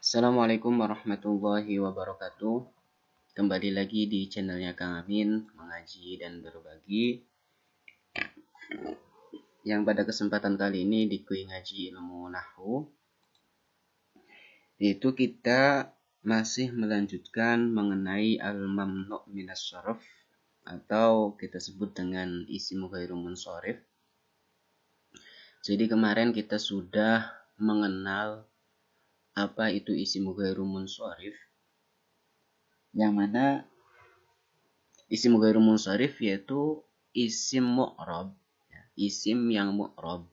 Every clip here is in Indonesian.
Assalamualaikum warahmatullahi wabarakatuh. Kembali lagi di channelnya Kang Amin, mengaji dan berbagi. Yang pada kesempatan kali ini di kuis ngaji ilmu nahwu, yaitu kita masih melanjutkan mengenai al-mamnu' minas sharaf, atau kita sebut dengan isim ghairu munsharif. Jadi kemarin kita sudah mengenal apa itu isim ghairu munsharif, yang mana isim ghairu munsharif yaitu isim mu'rab, isim yang mu'rab,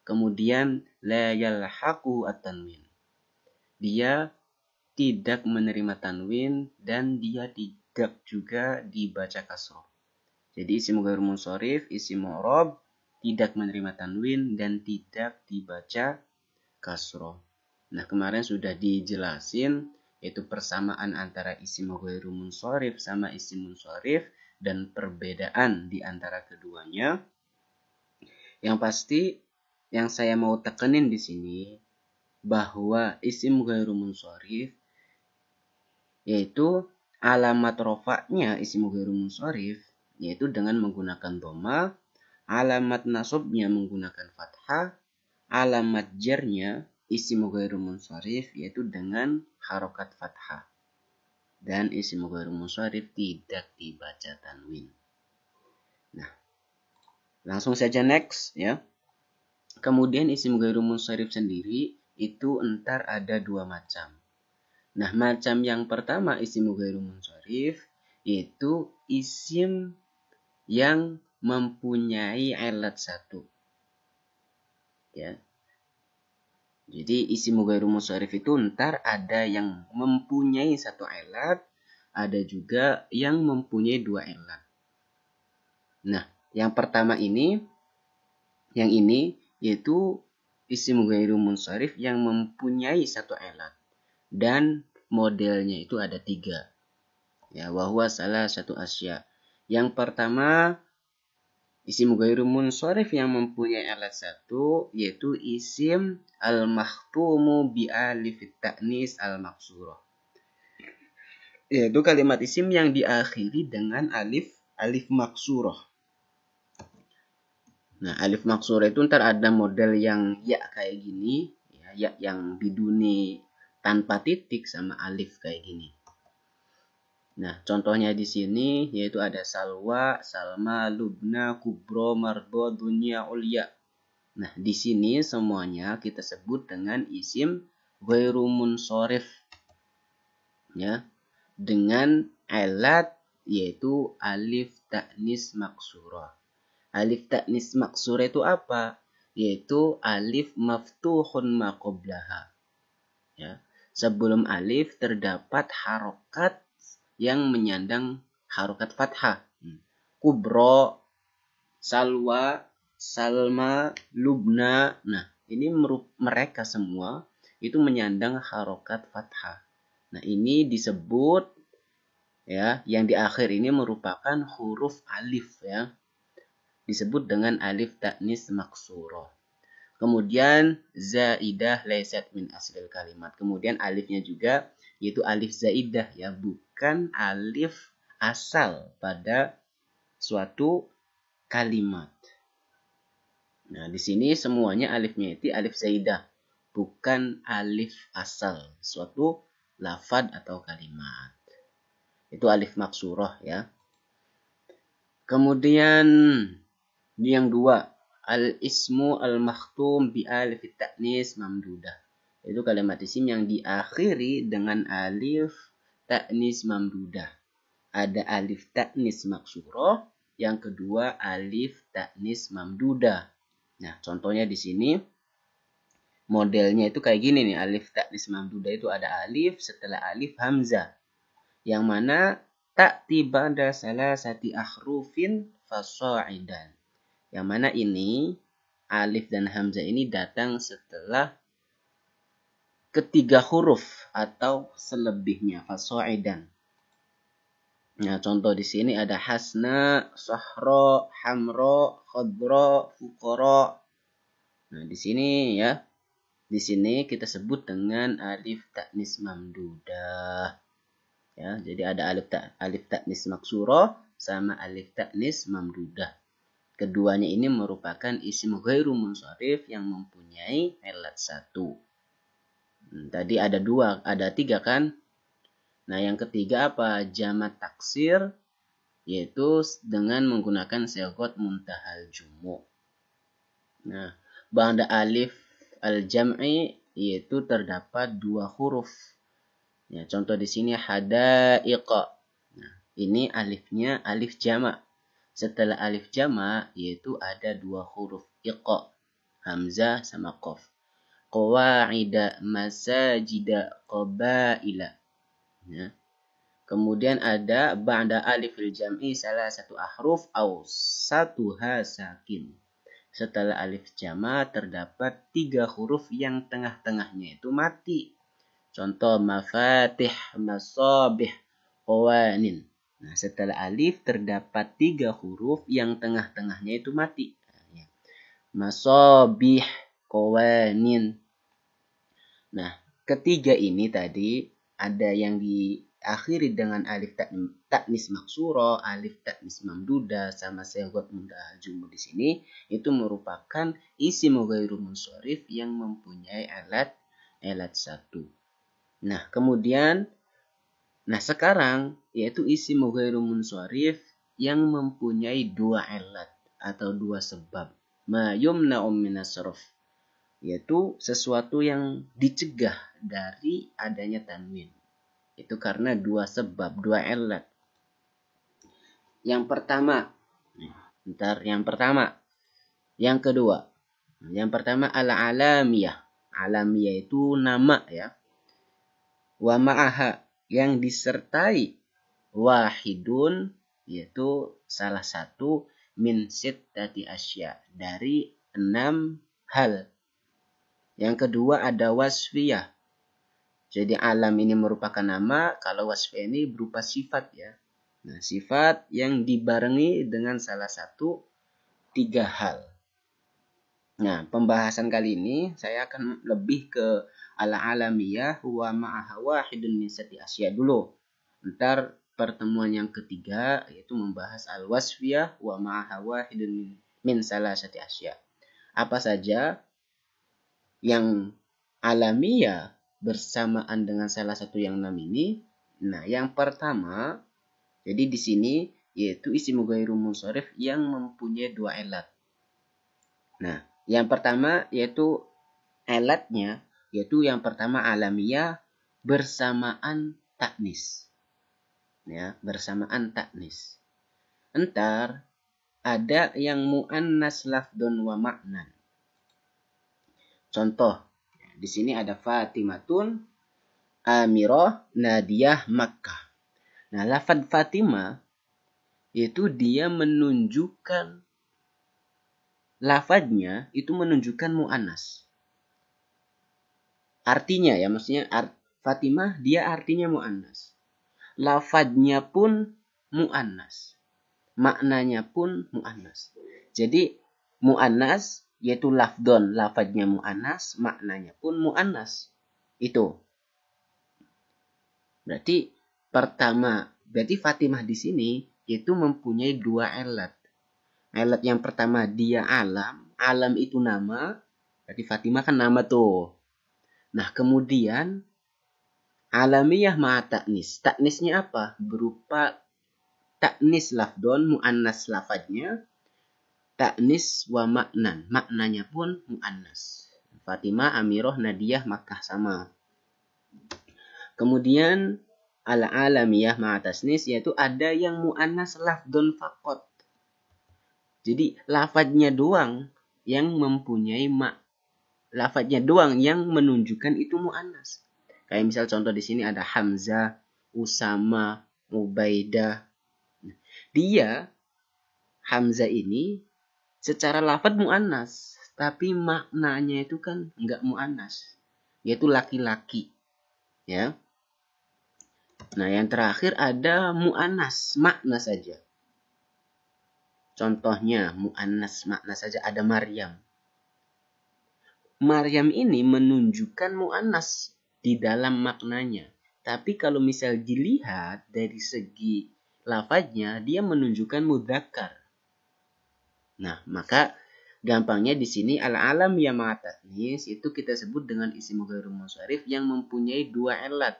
kemudian la yalhaqu at-tanwin, dia tidak menerima tanwin dan dia tidak juga dibaca kasroh. Jadi isim ghairu munsharif, isim mu'rab, tidak menerima tanwin dan tidak dibaca kasroh. Nah, kemarin sudah dijelasin yaitu persamaan antara isim ghairu munsharif sama isim munsharif dan perbedaan di antara keduanya. Yang pasti yang saya mau tekenin di sini bahwa isim ghairu munsharif yaitu alamat rofaknya isim ghairu munsharif yaitu dengan menggunakan dhamma, alamat nasabnya menggunakan fathah, alamat jarnya isim ghairu munsharif yaitu dengan harokat fathah. Dan isim ghairu munsharif tidak dibaca tanwin. Nah, langsung saja next ya. Kemudian isim ghairu munsharif sendiri itu entar ada dua macam. Nah, macam yang pertama isim ghairu munsharif yaitu isim yang mempunyai ilat satu. Ya. Jadi isim ghairu munsharif itu entar ada yang mempunyai satu ilat, ada juga yang mempunyai dua ilat. Nah, yang pertama ini, yang ini yaitu isim ghairu munsharif yang mempunyai satu ilat. Dan modelnya itu ada tiga. Ya, wahwa salah satu asya. Yang pertama, isim ghairu munsharif yang mempunyai alat satu yaitu isim al-makhtumu bi alif ta'nis al-maksurah. Yaitu kalimat isim yang diakhiri dengan alif maksurah. Nah, alif maksurah itu ntar ada model yang ya kayak gini, ya yang biduni tanpa titik sama alif kayak gini. Nah, contohnya di sini yaitu ada Salwa, Salma, Lubna, Kubro, Marbo, Dunya, Ulya. Nah, di sini semuanya kita sebut dengan isim ghairu munsharif. Ya. Dengan alat yaitu alif ta'nis maksurah. Alif ta'nis maksurah itu apa? Yaitu alif maftuhun ma qablaha. Ya. Sebelum alif terdapat harokat yang menyandang harokat fathah. Kubro, Salwa, Salma, Lubna. Nah, ini mereka semua itu menyandang harokat fathah. Nah, ini disebut ya, yang di akhir ini merupakan huruf alif ya. Disebut dengan alif ta'nis maksurah. Kemudian zaidah laysat min aslil kalimat. Kemudian alifnya juga yaitu alif zaidah ya, bukan alif asal pada suatu kalimat. Nah, di sini semuanya alifnya itu alif zaidah, bukan alif asal suatu lafad atau kalimat. Itu alif maksurah ya. Kemudian yang dua, al-ismu al-makhtum bi alif ta'nis mamdudah. Itu kalimat isim yang diakhiri dengan alif ta'nis mamdudah. Ada alif ta'nis maksurah, yang kedua alif ta'nis mamdudah. Nah, contohnya di sini modelnya itu kayak gini nih, alif ta'nis mamdudah itu ada alif setelah alif hamzah. Yang mana ta'ti ba'da salasati akhrufin fasa'idan. Yang mana ini alif dan hamzah ini datang setelah ketiga huruf atau selebihnya fasa'idan. Nah, contoh di sini ada hasna, sahra, hamra, khadra, fuqara. Nah, di sini ya di sini kita sebut dengan alif ta'nis mamdudah. Ya, jadi ada alif ta'nis maksuro sama alif ta'nis mamdudah. Keduanya ini merupakan isim ghairu munsharif yang mempunyai ilat 1. Tadi ada 2, ada 3 kan? Nah, yang ketiga apa? Jamak taksir, yaitu dengan menggunakan sighah muntahal jumu'. Nah, ba'da alif al-jam'i yaitu terdapat 2 huruf. Ya, contoh di sini hadaiqa. Nah, ini alifnya alif jamak. Setelah alif jamak yaitu ada 2 huruf iqa, hamzah sama qaf. Qawa'ida, masajida, qabaila. Ya. Kemudian ada ba'da alifil jam'i salah satu ahruf au satuha sakin. Setelah alif jamak terdapat 3 huruf yang tengah-tengahnya itu mati. Contoh mafatih, masabih, qawanin. Nah, setelah alif terdapat 3 huruf yang tengah-tengahnya itu mati. Masabih, qawanin. Nah, ketiga ini tadi ada yang diakhiri dengan alif ta'nis maksuro, alif ta'nis mamdudah, sama sighah muntahal jumu' di sini itu merupakan isim ghairu munsharif yang mempunyai alat 1. Nah, kemudian sekarang yaitu isim ghairu munsharif yang mempunyai 2 ilat atau 2 sebab. Ma yumna'u minas sarf, yaitu sesuatu yang dicegah dari adanya tanwin. Itu karena 2 sebab, 2 ilat. Yang pertama, yang kedua. Yang pertama al-alamiyah. Alamiyah itu nama ya. Wa ma'aha, yang disertai wahidun, yaitu salah satu min sittati asya, dari 6 hal. Yang kedua ada wasfiyah. Jadi alam ini merupakan nama, kalau wasfiyah ini berupa sifat ya. Nah, sifat yang dibarengi dengan salah satu 3 hal. Nah, pembahasan kali ini saya akan lebih ke al-alamiyah wa ma'aha wahidun min sittati asya dulu. Ntar pertemuan yang ketiga yaitu membahas al-wasfiyah wa ma'aha wahidun min salasati asya. Apa saja yang alamiah bersamaan dengan salah satu yang 6 ini? Nah, yang pertama, jadi di sini yaitu isim ghairu munsharif yang mempunyai 2 ilat. Nah, yang pertama yaitu ilatnya, yaitu yang pertama alamiah bersamaan taknis. Ya, bersamaan taknis. Entar ada yang muannas lafdun wa ma'nan. Contoh, di sini ada Fatimatun, Amirah, Nadiyah, Makkah. Nah, lafad Fatimah yaitu dia menunjukkan, lafadnya itu menunjukkan mu'annas. Artinya ya, maksudnya Fatimah dia artinya mu'annas. Lafadnya pun mu'annas. Maknanya pun mu'annas. Jadi mu'annas yaitu lafdon, lafadnya mu'annas, maknanya pun mu'annas. Itu. Berarti Fatimah di sini itu mempunyai 2 ilat. Ilat yang pertama dia alam itu nama, berarti Fatimah kan nama tuh. Nah, kemudian alamiyah ma'a taknis. Taknisnya apa? Berupa taknis lafdon, mu'annas lafadnya, taknis wa maknan, maknanya pun mu'annas. Fatimah, Amirah, Nadiyah, Makkah sama. Kemudian al-alamiyah ma'a tasnis, yaitu ada yang mu'annas lafdon faqat. Jadi lafadnya doang yang mempunyai lafadnya doang yang menunjukkan itu mu'annas. Kayak misal contoh di sini ada Hamzah, Usama, Ubaidah. Dia Hamzah ini secara lafad mu'annas, tapi maknanya itu kan enggak mu'annas, yaitu laki-laki. Ya. Nah, yang terakhir ada mu'annas, makna saja. Contohnya mu'annas makna saja ada Maryam. Maryam ini menunjukkan mu'annas di dalam maknanya. Tapi kalau misal dilihat dari segi lafadznya, dia menunjukkan mudzakkar. Nah, maka gampangnya di sini al-alam ya ma'atatnis itu kita sebut dengan isim ghairu munsharif yang mempunyai dua ilat.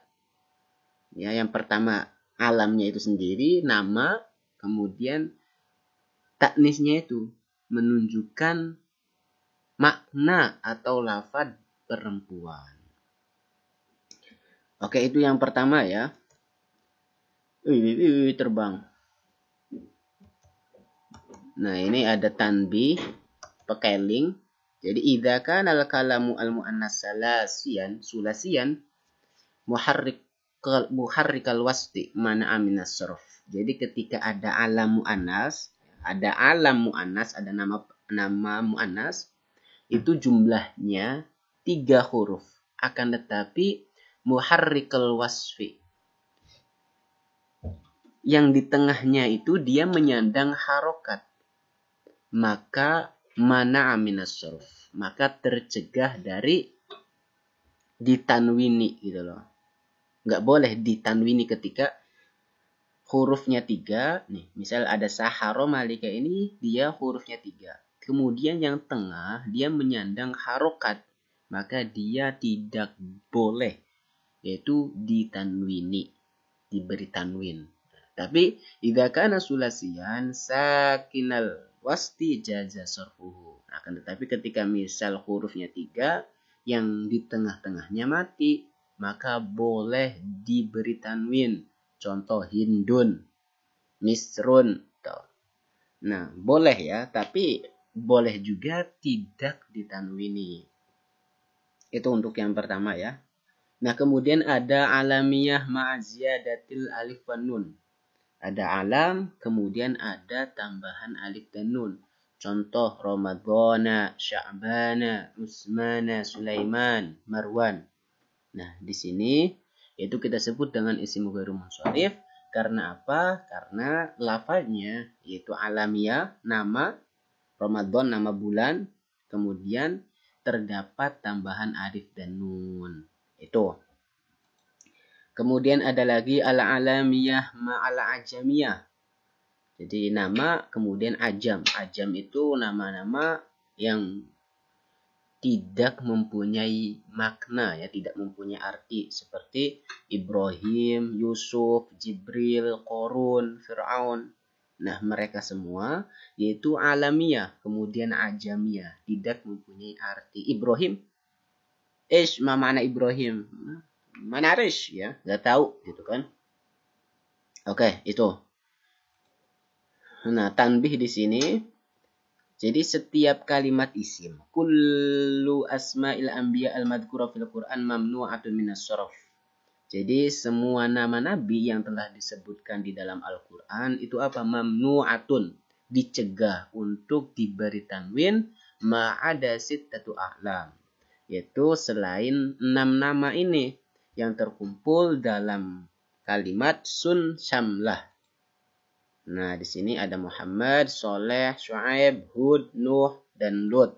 Ya, yang pertama alamnya itu sendiri, nama, kemudian taknisnya itu menunjukkan makna atau lafaz perempuan. Oke, itu yang pertama ya. Terbang. Nah, ini ada tanbih, pekeling. Jadi idza kana al-kalamu al-muannas sulasian muharrikal wasti mana aminas sarf. Jadi ketika ada alam muannas, ada nama muannas itu jumlahnya 3 huruf. Akan tetapi muharrikal wasfi, yang di tengahnya itu dia menyandang harokat, maka mana aminas sarf, maka tercegah dari ditanwini gitu loh. Nggak boleh ditanwini ketika hurufnya 3. Nih, misal ada saharo malika ini dia hurufnya 3. Kemudian yang tengah dia menyandang harokat, maka dia tidak boleh yaitu ditanwini, diberi tanwin. Tapi idza kana sulasian sakinal wasti jaza sarfuhu. Akan tetapi ketika misal hurufnya 3 yang di tengah-tengahnya mati, maka boleh diberi tanwin. Contoh hindun, misrun. Nah, boleh ya, tapi boleh juga tidak ditanwini. Itu untuk yang pertama ya. Nah, kemudian ada alamiyah ma'ziyadatil alif wan nun. Ada alam, kemudian ada tambahan alif dan nun. Contoh Ramadhana, Sya'bana, Usmana, Sulaiman, Marwan. Nah, di sini itu kita sebut dengan isim ghairu munsharif. Karena apa? Karena lafaznya yaitu alamiah, nama Ramadan, nama bulan, kemudian terdapat tambahan alif dan nun. Itu. Kemudian ada lagi al-alamiyah ma'al-ajamiyah. Jadi nama kemudian ajam. Ajam itu nama-nama yang tidak mempunyai makna ya, tidak mempunyai arti seperti Ibrahim, Yusuf, Jibril, Qorun, Fir'aun. Nah, mereka semua yaitu alamiah, kemudian ajamiyah, tidak mempunyai arti. Ibrahim, ma mana Ibrahim? Mana Arish ya? Gak tahu gitu kan. Oke, itu. Nah, tanbih di sini. Jadi setiap kalimat isim, kullu asma'il anbiya al-madhkura fil Qur'an mamnu'atun minas sarf. Jadi semua nama nabi yang telah disebutkan di dalam Al-Qur'an itu apa? Mamnu'atun, dicegah untuk diberi tanwin ma'ada sittatu a'lam. Yaitu selain 6 nama ini yang terkumpul dalam kalimat sun syamlah. Nah, di sini ada Muhammad, Soleh, Syuaib, Hud, Nuh, dan Lut.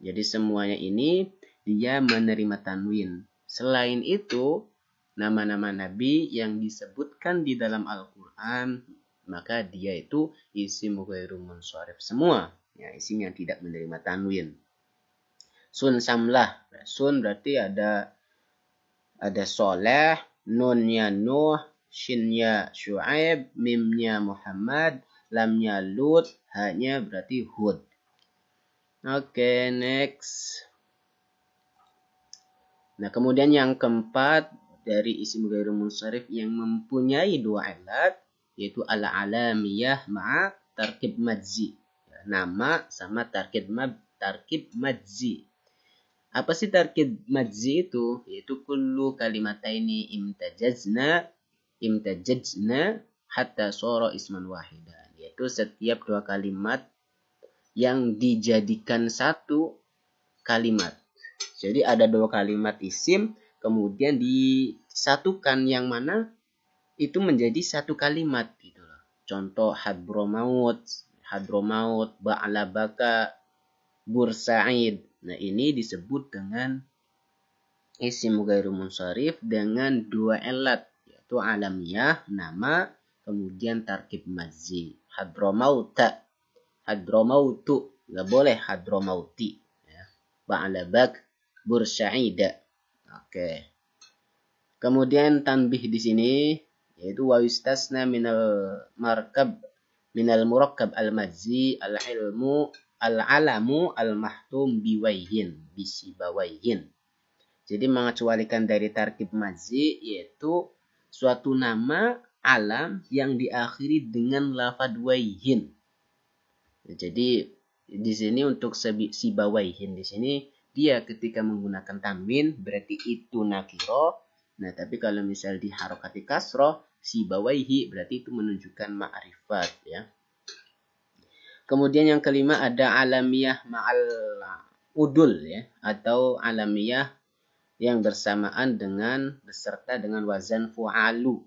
Jadi semuanya ini dia menerima tanwin. Selain itu, nama-nama nabi yang disebutkan di dalam Al-Quran, maka dia itu isim ghairu munsharif semua. Ya, isim yang tidak menerima tanwin. Sun samlah. Sun berarti ada Soleh, nunnya Nuh, shinnya Syuaib, mimnya Muhammad, lamnya Lut, hanya berarti Hud. Oke, next. Nah, kemudian yang keempat dari isim ghairu munsharif yang mempunyai dua ilat yaitu al-alamiyah ma'a tarkib madzi. Nama sama tarkib madzi. Apa sih tarkib madzi itu? Yaitu kullu kalimataini imtajajna hatta soro isman wahidan. Yaitu setiap dua kalimat yang dijadikan satu kalimat. Jadi ada dua kalimat isim, kemudian disatukan yang mana itu menjadi satu kalimat gitu loh. Contoh hadromaut, ba'alabaka, Bursaid. Nah, ini disebut dengan isim ghairu munsharif dengan dua elat, yaitu alamiyah, nama, kemudian tarkib mazzi. Hadramauta, hadramautu, nggak boleh hadramauti. Ya. Ba'alabak, bursya'ida. Oke. Kemudian tanbih di sini, yaitu wa yustasna minal murakkab al-mazzi al-ilmu al-alamu al-mahtum biwaihin, bisibawaihin. Jadi mengecualikan dari tarkib mazzi, yaitu suatu nama alam yang diakhiri dengan lafadz waihin. Jadi di sini untuk sibawaihin di sini dia ketika menggunakan tanwin berarti itu nakiro. Nah, tapi kalau misal di harokati kasroh sibawaihi berarti itu menunjukkan ma'rifat, ya. Kemudian yang kelima ada alamiyah ma'al udul, ya, atau alamiyah yang bersamaan dengan beserta dengan wazan fu'alu.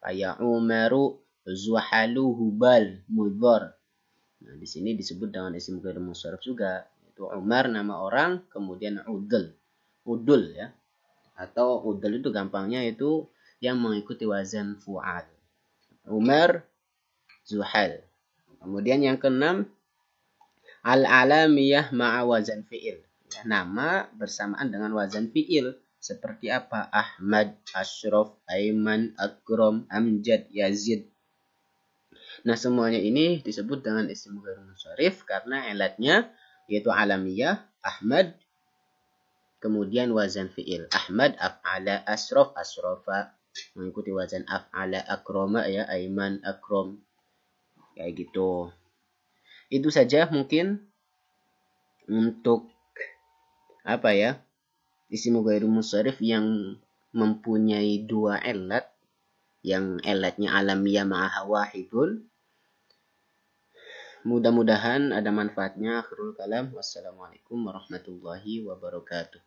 Kayak Umaru, Zuhalu, Hubal, Mudhar. Nah, di sini disebut dengan isim ghairu munsharif juga. Itu Umar nama orang, kemudian udul. Udul, ya. Atau udul itu gampangnya itu yang mengikuti wazan fu'al. Umar, Zuhal. Kemudian yang keenam, al-alamiyah ma'a wazan fi'il. Ya, nama bersamaan dengan wazan fi'il. Seperti apa? Ahmad, Ashraf, Aiman, Akram, Amjad, Yazid. Nah, semuanya ini disebut dengan isim ghairu munsharif karena elatnya yaitu alamiyah, Ahmad, kemudian wazan fi'il. Ahmad, af'ala, Ashraf, asrafa. Mengikuti wazan af'ala, akroma, ya, Aiman, akram. Kayak gitu. Itu saja mungkin untuk apa ya? Isim ghairu munsharif yang mempunyai dua elat, yang elatnya alamiyah ma'aha wahidun. Mudah-mudahan ada manfaatnya. Akhirul kalam. Wassalamualaikum warahmatullahi wabarakatuh.